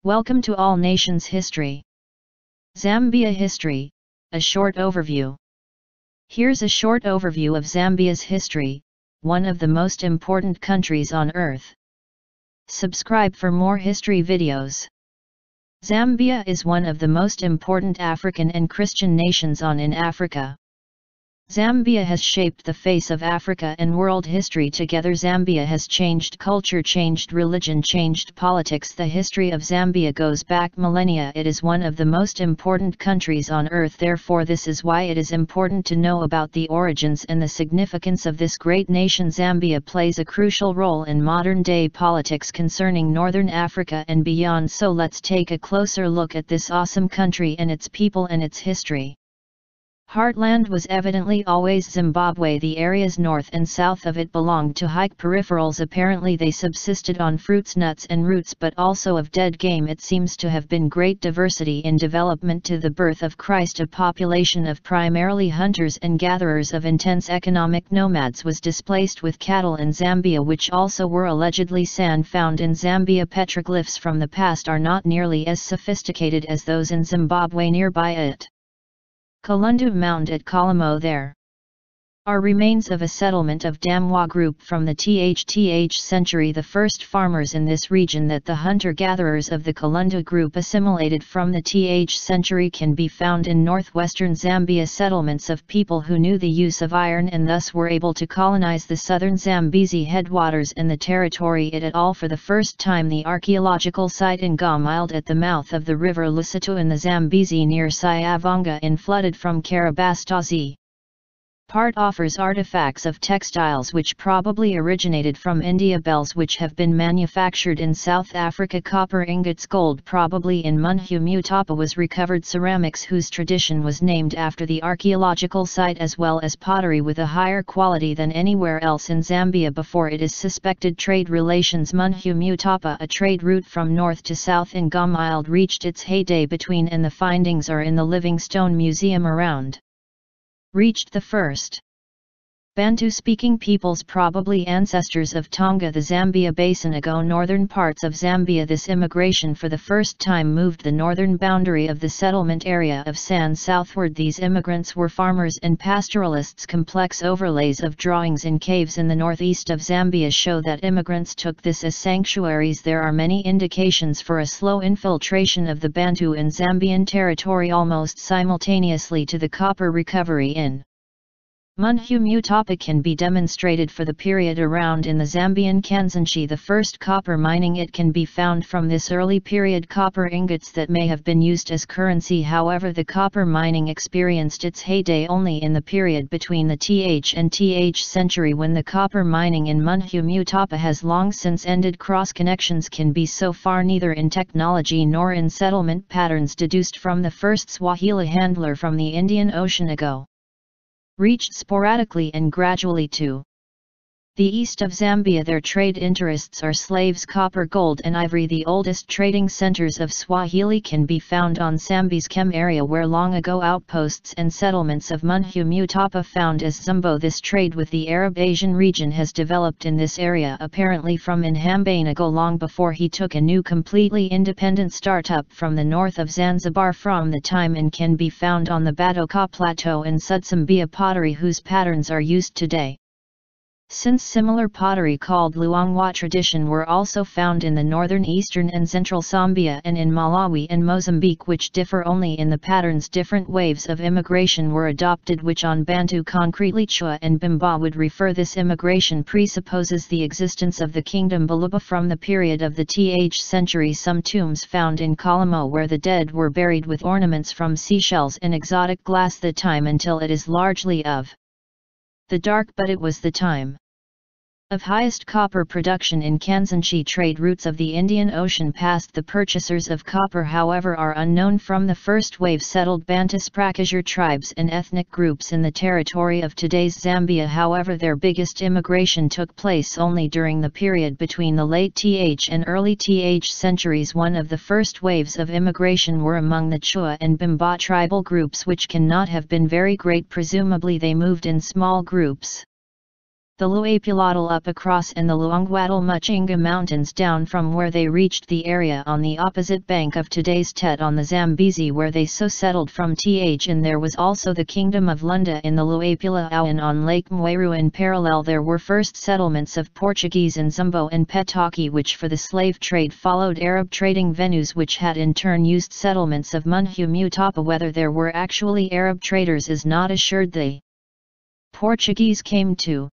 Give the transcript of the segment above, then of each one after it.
Welcome to All Nations History. Zambia History, a short overview. Here's a short overview of Zambia's history, one of the most important countries on earth. Subscribe for more history videos. Zambia is one of the most important African and Christian nations in Africa. Zambia has shaped the face of Africa and world history together. Zambia has changed culture, changed religion, changed politics. The history of Zambia goes back millennia. It is one of the most important countries on earth. Therefore, this is why it is important to know about the origins and the significance of this great nation. Zambia plays a crucial role in modern-day politics concerning Northern Africa and beyond. So let's take a closer look at this awesome country and its people and its history. Heartland was evidently always Zimbabwe. The areas north and south of it belonged to hike peripherals. Apparently they subsisted on fruits, nuts and roots, but also of dead game. It seems to have been great diversity in development to the birth of Christ. A population of primarily hunters and gatherers of intense economic nomads was displaced with cattle in Zambia, which also were allegedly sand found in Zambia. Petroglyphs from the past are not nearly as sophisticated as those in Zimbabwe. Nearby it, Kalundu Mound at Kolombo, there are remains of a settlement of Damwa group from the Th century. The first farmers in this region that the hunter-gatherers of the Kalundu group assimilated from the Th century can be found in northwestern Zambia. Settlements of people who knew the use of iron and thus were able to colonize the southern Zambezi headwaters and the territory it at all. For the first time, the archaeological site in Gomilde at the mouth of the river Lesotho in the Zambezi near Siavonga in flooded from Karabastazi. Part offers artifacts of textiles which probably originated from India. Bells which have been manufactured in South Africa. Copper ingots. Gold probably in Munhu was recovered. Ceramics whose tradition was named after the archaeological site, as well as pottery with a higher quality than anywhere else in Zambia before it is suspected. Trade relations. Munhu, a trade route from north to south in Gomilde, reached its heyday between, and the findings are in the Livingstone Museum around. Reached the first Bantu-speaking peoples, probably ancestors of Tonga, the Zambia Basin ago. Northern parts of Zambia. This immigration for the first time moved the northern boundary of the settlement area of San southward. These immigrants were farmers and pastoralists. Complex overlays of drawings in caves in the northeast of Zambia show that immigrants took this as sanctuaries. There are many indications for a slow infiltration of the Bantu in Zambian territory almost simultaneously to the copper recovery in Munhu can be demonstrated for the period around in the Zambian Kansanshi. The first copper mining it can be found from this early period. Copper ingots that may have been used as currency. However, the copper mining experienced its heyday only in the period between the Th and Th century, when the copper mining in Munhu has long since ended. Cross connections can be so far neither in technology nor in settlement patterns deduced from the first Swahili handler from the Indian Ocean ago, reached sporadically and gradually to the east of Zambia. Their trade interests are slaves, copper, gold and ivory. The oldest trading centers of Swahili can be found on Sambi's Kem area, where long ago outposts and settlements of Munhu found as Zumbo. This trade with the Arab Asian region has developed in this area apparently from Nhambanago long before he took a new completely independent startup from the north of Zanzibar from the time, and can be found on the Badoka Plateau and Sudsambia pottery whose patterns are used today. Since similar pottery called Luangwa tradition were also found in the northern, eastern and central Zambia and in Malawi and Mozambique, which differ only in the patterns. Different waves of immigration were adopted, which on Bantu concretely Chua and Bimba would refer. This immigration presupposes the existence of the kingdom Baluba from the period of the Th century. Some tombs found in Kolombo where the dead were buried with ornaments from seashells and exotic glass. The time until it is largely of the dark, but it was the time of highest copper production in Kansanshi. Trade routes of the Indian Ocean past the purchasers of copper, however, are unknown. From the first wave settled Bantus Prakazure tribes and ethnic groups in the territory of today's Zambia. However, their biggest immigration took place only during the period between the late Th and early Th centuries. One of the first waves of immigration were among the Chua and Bimba tribal groups, which cannot have been very great. Presumably they moved in small groups. the Luapulatal up across and the Luangwatal Muchinga Mountains down from where they reached the area on the opposite bank of today's Tet on the Zambezi where they so settled from and there was also the Kingdom of Lunda in the Luapula Awan on Lake Mweru. In parallel there were first settlements of Portuguese in Zumbo and Petaki which for the slave trade followed Arab trading venues which had in turn used settlements of Munhu Mutapa. Whether there were actually Arab traders is not assured. The Portuguese came to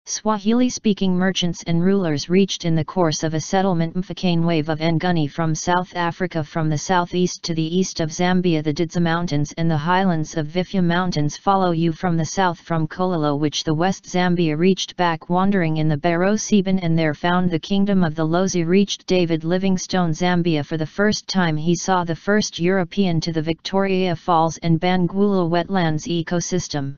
Swahili-speaking merchants and rulers reached in the course of a settlement Mfakane wave of Nguni from South Africa from the southeast to the east of Zambia. The Didza Mountains and the highlands of Vifya Mountains follow you from the south from Kololo which the West Zambia reached back wandering in the Barrow Seaban and there found the kingdom of the Lozi. Reached David Livingstone Zambia for the first time. He saw the first European to the Victoria Falls and Bangweolo wetlands ecosystem.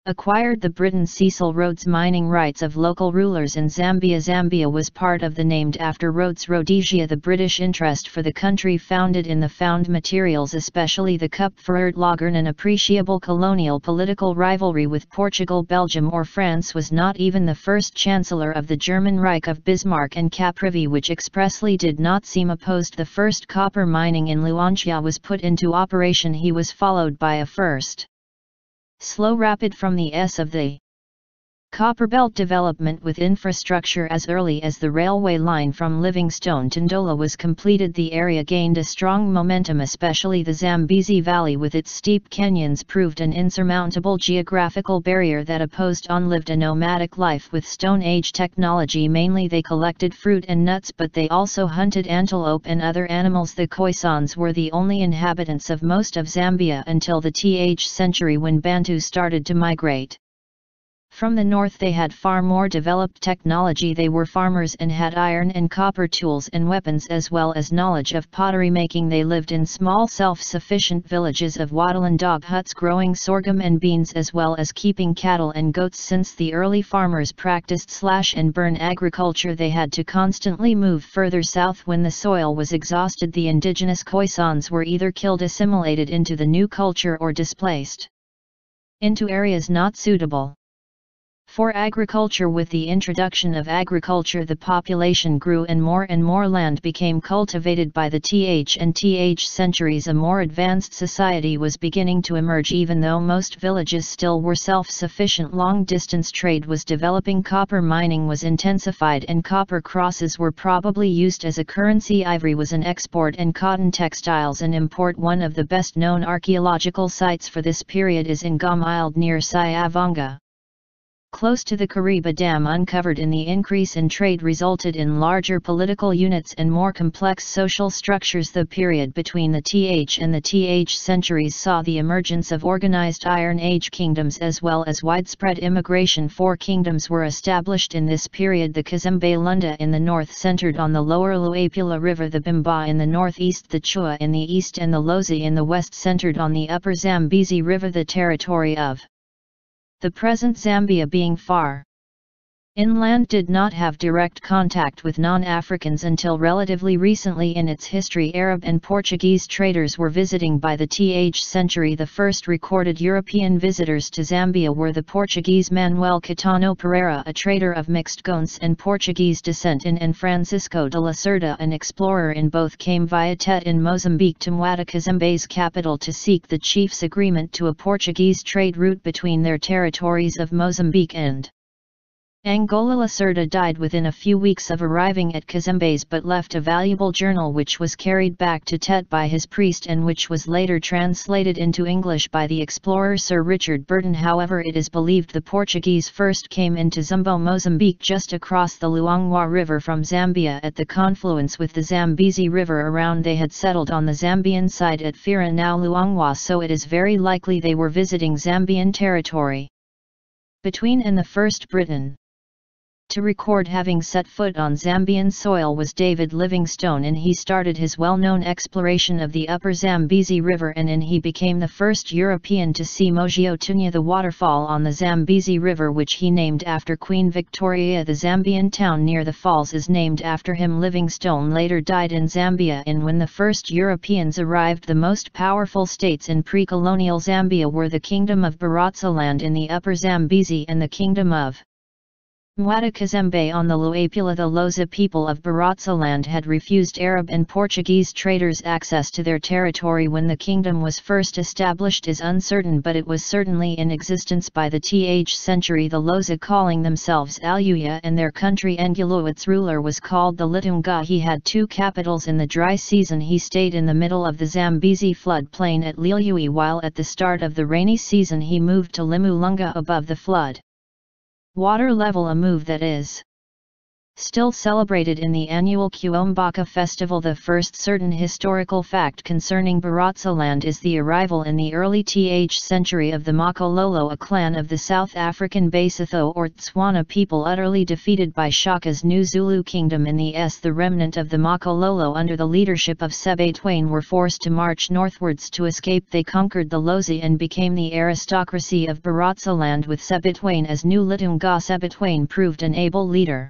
Acquired the Britain Cecil Rhodes mining rights of local rulers in Zambia. Zambia was part of the named after Rhodes Rhodesia. The British interest for the country founded in the found materials especially the Kupferert Lagern. An appreciable colonial political rivalry with Portugal, Belgium or France was not even the first chancellor of the German Reich of Bismarck and Caprivi which expressly did not seem opposed. The first copper mining in Luanchya was put into operation. He was followed by a first slow rapid from the S of the Copperbelt development with infrastructure as early as the railway line from Livingstone to Ndola was completed. The area gained a strong momentum, especially the Zambezi Valley with its steep canyons proved an insurmountable geographical barrier that opposed lived a nomadic life with Stone Age technology. Mainly they collected fruit and nuts but they also hunted antelope and other animals. The Khoisans were the only inhabitants of most of Zambia until the Th century when Bantu started to migrate. From the north they had far more developed technology. They were farmers and had iron and copper tools and weapons as well as knowledge of pottery making. They lived in small self-sufficient villages of wattle and dog huts growing sorghum and beans as well as keeping cattle and goats. Since the early farmers practiced slash and burn agriculture they had to constantly move further south when the soil was exhausted. The indigenous Khoisans were either killed, assimilated into the new culture or displaced into areas not suitable for agriculture. With the introduction of agriculture the population grew and more land became cultivated. By the Th centuries a more advanced society was beginning to emerge. Even though most villages still were self-sufficient, long-distance trade was developing. Copper mining was intensified and copper crosses were probably used as a currency. Ivory was an export and cotton textiles an import. One of the best known archaeological sites for this period is in Gomilde near Sayavanga, close to the Kariba Dam. Uncovered in the increase in trade resulted in larger political units and more complex social structures. The period between the Th and the Th centuries saw the emergence of organized Iron Age kingdoms as well as widespread immigration. 4 kingdoms were established in this period: the Kazembe Lunda in the north centered on the lower Luapula River, the Bimba in the northeast, the Chua in the east and the Lozi in the west centered on the upper Zambezi River. The territory of the present Zambia being far inland did not have direct contact with non-Africans until relatively recently in its history. Arab and Portuguese traders were visiting by the Th century. The first recorded European visitors to Zambia were the Portuguese Manuel Caetano Pereira, a trader of mixed Goans and Portuguese descent, and Francisco de Lacerda, an explorer. In both came via Tet in Mozambique to Mwata, Kazembe's capital, to seek the chief's agreement to a Portuguese trade route between their territories of Mozambique and Angola. Lacerda died within a few weeks of arriving at Kazembe's but left a valuable journal which was carried back to Tet by his priest and which was later translated into English by the explorer Sir Richard Burton. However, it is believed the Portuguese first came into Zumbo, Mozambique, just across the Luangwa River from Zambia at the confluence with the Zambezi River. Around they had settled on the Zambian side at Fira, now Luangwa, so it is very likely they were visiting Zambian territory. Between and the first Briton to record having set foot on Zambian soil was David Livingstone, and he started his well-known exploration of the upper Zambezi River, and he became the first European to see Mogiotunya, the waterfall on the Zambezi River, which he named after Queen Victoria. The Zambian town near the falls is named after him. Livingstone later died in Zambia, and when the first Europeans arrived, the most powerful states in pre-colonial Zambia were the Kingdom of Baratsaland in the upper Zambezi and the Kingdom of Mwata Kazembe on the Luapula. The Loza people of Barotseland had refused Arab and Portuguese traders access to their territory when the kingdom was first established is uncertain, but it was certainly in existence by the 10th century. The Loza, calling themselves Aluya and their country Engulu, its ruler was called the Litunga. He had two capitals. In the dry season he stayed in the middle of the Zambezi flood plain at Lilui, while at the start of the rainy season he moved to Limulunga above the flood water level, a move that is still celebrated in the annual Kuombaka festival. The first certain historical fact concerning Barotseland is the arrival in the early 10th century of the Makololo, a clan of the South African Basotho or Tswana people utterly defeated by Shaka's New Zulu kingdom in the S. The remnant of the Makololo under the leadership of Sebetwane were forced to march northwards to escape. They conquered the Lozi and became the aristocracy of Barotseland with Sebetwane as new Litunga. Sebetwane proved an able leader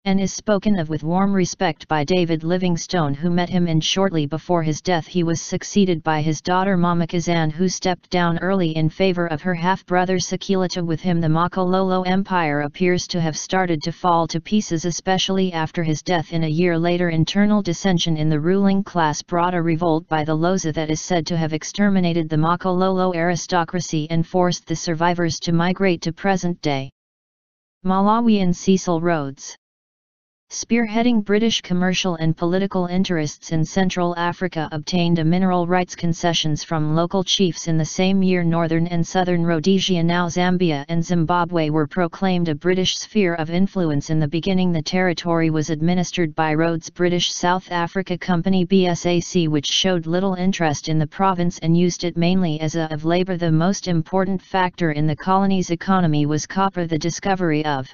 and is spoken of with warm respect by David Livingstone, who met him, and shortly before his death he was succeeded by his daughter Mamakazan, who stepped down early in favor of her half-brother Sakilata. With him the Makololo Empire appears to have started to fall to pieces, especially after his death. In a year later, internal dissension in the ruling class brought a revolt by the Loza that is said to have exterminated the Makololo aristocracy and forced the survivors to migrate to present-day Malawi. And Cecil Rhodes, spearheading British commercial and political interests in Central Africa, obtained a mineral rights concessions from local chiefs in the same year. Northern and Southern Rhodesia, now Zambia and Zimbabwe, were proclaimed a British sphere of influence. In the beginning the territory was administered by Rhodes' British South Africa Company BSAC, which showed little interest in the province and used it mainly as a of labour. The most important factor in the colony's economy was copper, the discovery of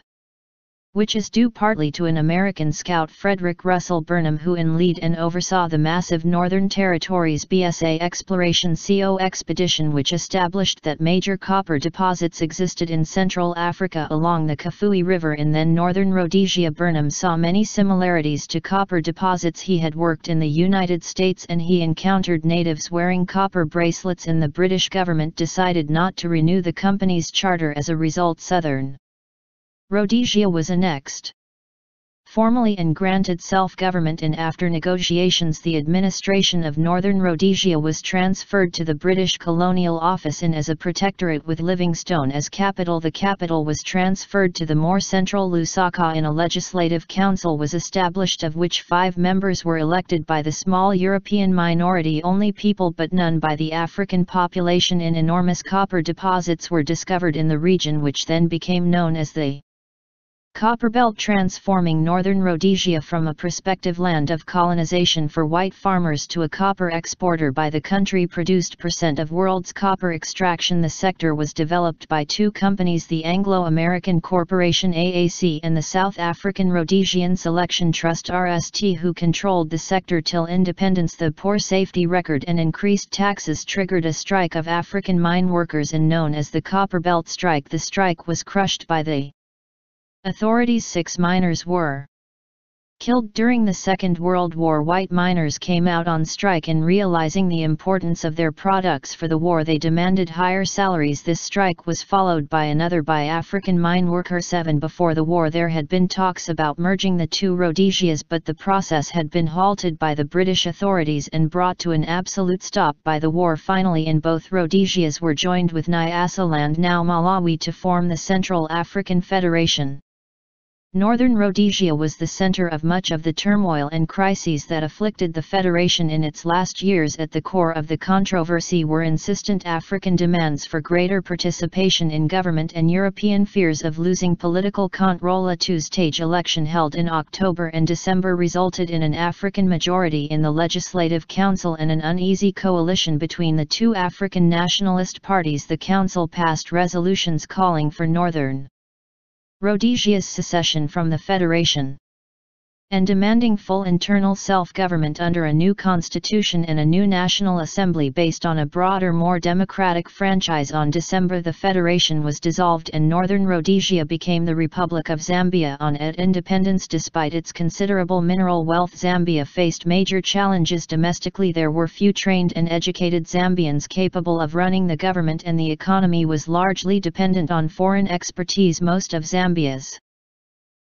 which is due partly to an American scout, Frederick Russell Burnham, who in lead and oversaw the massive Northern Territories BSA Exploration CO expedition, which established that major copper deposits existed in Central Africa along the Kafue River in then Northern Rhodesia. Burnham saw many similarities to copper deposits. He had worked in the United States and he encountered natives wearing copper bracelets, and the British government decided not to renew the company's charter. As a result, Southern Rhodesia was annexed formally and granted self-government, and after negotiations the administration of Northern Rhodesia was transferred to the British Colonial Office in as a protectorate with Livingstone as capital. The capital was transferred to the more central Lusaka, and a legislative council was established, of which 5 members were elected by the small European minority-only people but none by the African population. In enormous copper deposits were discovered in the region, which then became known as the Copperbelt, transforming Northern Rhodesia from a prospective land of colonization for white farmers to a copper exporter. By the country produced % of world's copper extraction. The sector was developed by 2 companies, the Anglo-American Corporation AAC and the South African Rhodesian Selection Trust RST, who controlled the sector till independence. The poor safety record and increased taxes triggered a strike of African mine workers and known as the Copperbelt Strike. The strike was crushed by the authorities. 6 miners were killed during the Second World War. White miners came out on strike, and realizing the importance of their products for the war, they demanded higher salaries. This strike was followed by another by African mine workers. 7 Before the war there had been talks about merging the 2 Rhodesias, but the process had been halted by the British authorities and brought to an absolute stop by the war. Finally, in both Rhodesias were joined with Nyasaland, now Malawi, to form the Central African Federation. Northern Rhodesia was the center of much of the turmoil and crises that afflicted the Federation in its last years. At the core of the controversy were insistent African demands for greater participation in government and European fears of losing political control. A two-stage election held in October and December resulted in an African majority in the Legislative Council and an uneasy coalition between the 2 African nationalist parties. The council passed resolutions calling for Northern Rhodesia's secession from the Federation and demanding full internal self-government under a new constitution and a new National Assembly based on a broader, more democratic franchise. On December the Federation was dissolved and Northern Rhodesia became the Republic of Zambia. On its independence, despite its considerable mineral wealth, Zambia faced major challenges domestically. There were few trained and educated Zambians capable of running the government, and the economy was largely dependent on foreign expertise. Most of Zambia's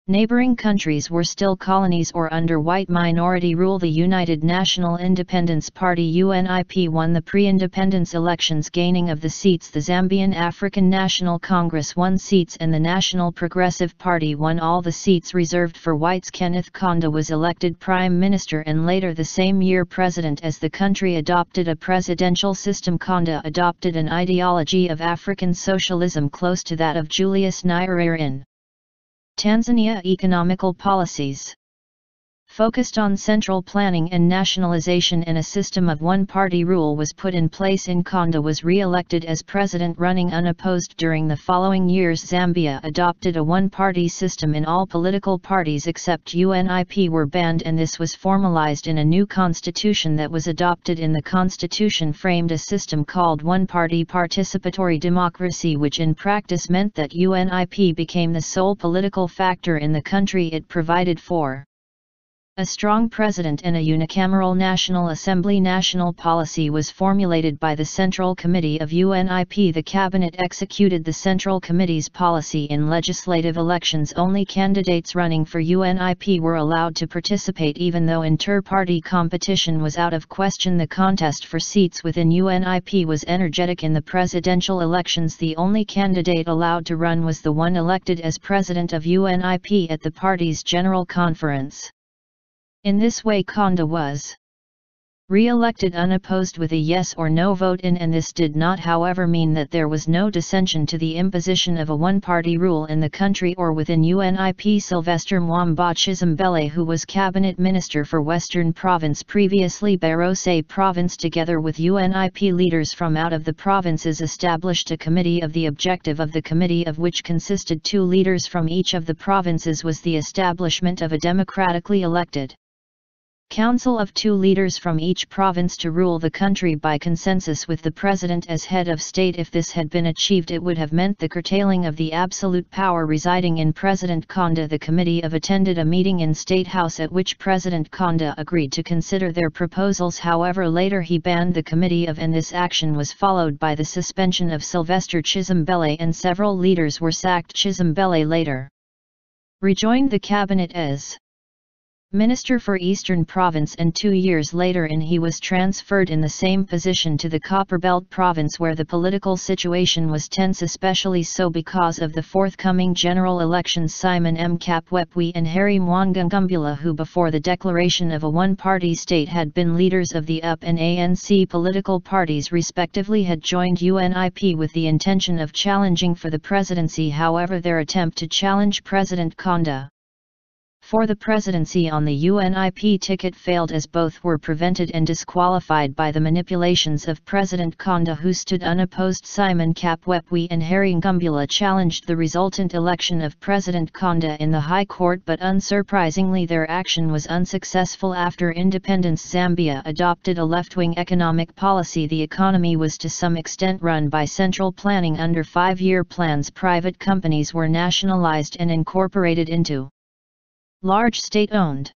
Neighboring countries were still colonies or under white minority rule. The United National Independence Party UNIP won the pre-independence elections, gaining of the seats. The Zambian African National Congress won seats and the National Progressive Party won all the seats reserved for whites. Kenneth Kaunda was elected Prime Minister and later the same year President as the country adopted a presidential system. Kaunda adopted an ideology of African socialism close to that of Julius Nyerere. In Tanzania, economical policies focused on central planning and nationalization, and a system of one-party rule was put in place. Kaunda was re-elected as president, running unopposed. During the following years, Zambia adopted a one-party system. In all political parties except UNIP were banned, and this was formalized in a new constitution that was adopted. In the constitution framed a system called one-party participatory democracy, which in practice meant that UNIP became the sole political factor in the country. It provided for a strong president and a unicameral National Assembly. National policy was formulated by the Central Committee of UNIP. The cabinet executed the Central Committee's policy. In legislative elections, only candidates running for UNIP were allowed to participate, even though inter-party competition was out of question. The contest for seats within UNIP was energetic. In the presidential elections, the only candidate allowed to run was the one elected as president of UNIP at the party's general conference. In this way, Kaunda was re-elected unopposed with a yes or no vote in, and this did not however mean that there was no dissension to the imposition of a one-party rule in the country or within UNIP. Sylvester Mwamba Chizimbele, who was cabinet minister for Western Province, previously Barose Province, together with UNIP leaders from out of the provinces, established a committee. Of the objective of the committee, of which consisted 2 leaders from each of the provinces, was the establishment of a democratically elected council of 2 leaders from each province to rule the country by consensus, with the president as head of state. If this had been achieved, it would have meant the curtailing of the absolute power residing in President Kaunda. The committee attended a meeting in State House at which President Kaunda agreed to consider their proposals. However, later he banned the committee and this action was followed by the suspension of Sylvester Chizimbele, and several leaders were sacked. Chizimbele later rejoined the cabinet as Minister for Eastern Province, and 2 years later he was transferred in the same position to the Copperbelt Province, where the political situation was tense, especially so because of the forthcoming general elections. Simon M. Kapwepwe and Harry Mwangangumbula, who before the declaration of a one-party state had been leaders of the UP and ANC political parties respectively, had joined UNIP with the intention of challenging for the presidency. However, their attempt to challenge President Kaunda for the presidency on the UNIP ticket failed, as both were prevented and disqualified by the manipulations of President Kaunda, who stood unopposed. Simon Kapwepwe and Harry Ngumbula challenged the resultant election of President Kaunda in the High Court, but unsurprisingly their action was unsuccessful. After independence, Zambia adopted a left-wing economic policy. The economy was to some extent run by central planning. Under 5-year plans, private companies were nationalized and incorporated into large state-owned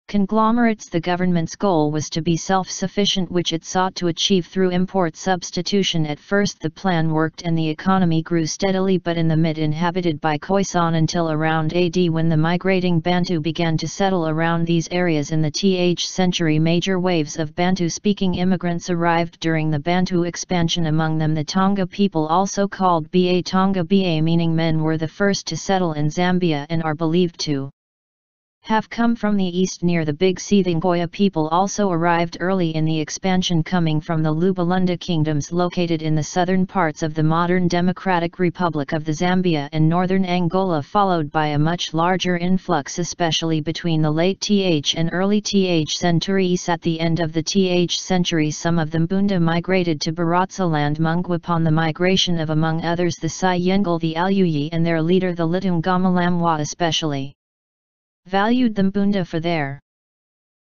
conglomerates. The government's goal was to be self-sufficient, which it sought to achieve through import substitution. At first the plan worked and the economy grew steadily, but in the mid-inhabited by Khoisan until around AD, when the migrating Bantu began to settle around these areas. In the th century, major waves of Bantu-speaking immigrants arrived during the Bantu expansion, among them the Tonga people, also called Ba Tonga Ba, meaning men, were the first to settle in Zambia and are believed to have come from the east near the Big Sea. The Ngoya people also arrived early in the expansion, coming from the Lubalunda kingdoms located in the southern parts of the modern Democratic Republic of the Zambia and northern Angola, followed by a much larger influx especially between the late th and early th centuries. At the end of the th century, some of the Mbunda migrated to Baratsaland Mungwa. Upon the migration of, among others, the Sayengal, the Aluyi and their leader the Litungamalamwa, especially valued the Mbunda for their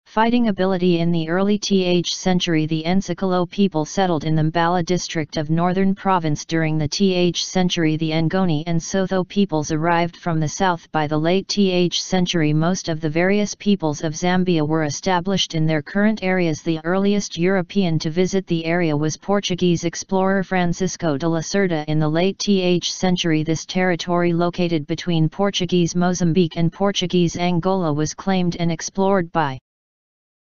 Fighting ability. In the early th century, the Nsikolo people settled in the Mbala district of northern province. During the th century, the Ngoni and Sotho peoples arrived from the south. By the late th century, most of the various peoples of Zambia were established in their current areas. The earliest European to visit the area was Portuguese explorer Francisco de Lacerda in the late th century. This territory, located between Portuguese Mozambique and Portuguese Angola, was claimed and explored by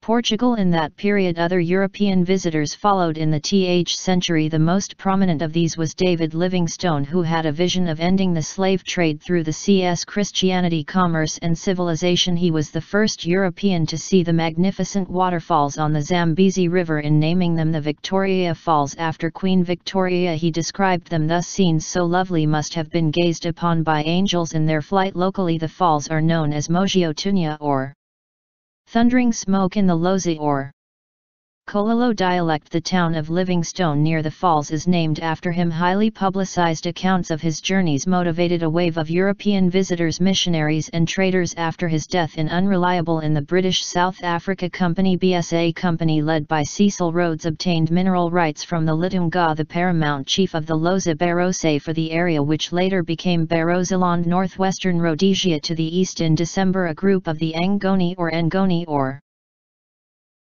Portugal in that period. Other European visitors followed in the th century. The most prominent of these was David Livingstone, who had a vision of ending the slave trade through the seas. Christianity, commerce and civilization. He was the first European to see the magnificent waterfalls on the Zambezi River, in naming them the Victoria Falls after Queen Victoria. He described them thus: scenes so lovely must have been gazed upon by angels in their flight. Locally, the falls are known as Mogiotunya or thundering smoke in the Lozi or Kololo dialect. The town of Livingstone near the falls is named after him. Highly publicized accounts of his journeys motivated a wave of European visitors, missionaries and traders. After his death in Unreliable in the British South Africa Company, BSA Company led by Cecil Rhodes, obtained mineral rights from the Litunga, the paramount chief of the Loza Barose, for the area which later became Barozaland, northwestern Rhodesia to the east. In December, a group of the Ngoni or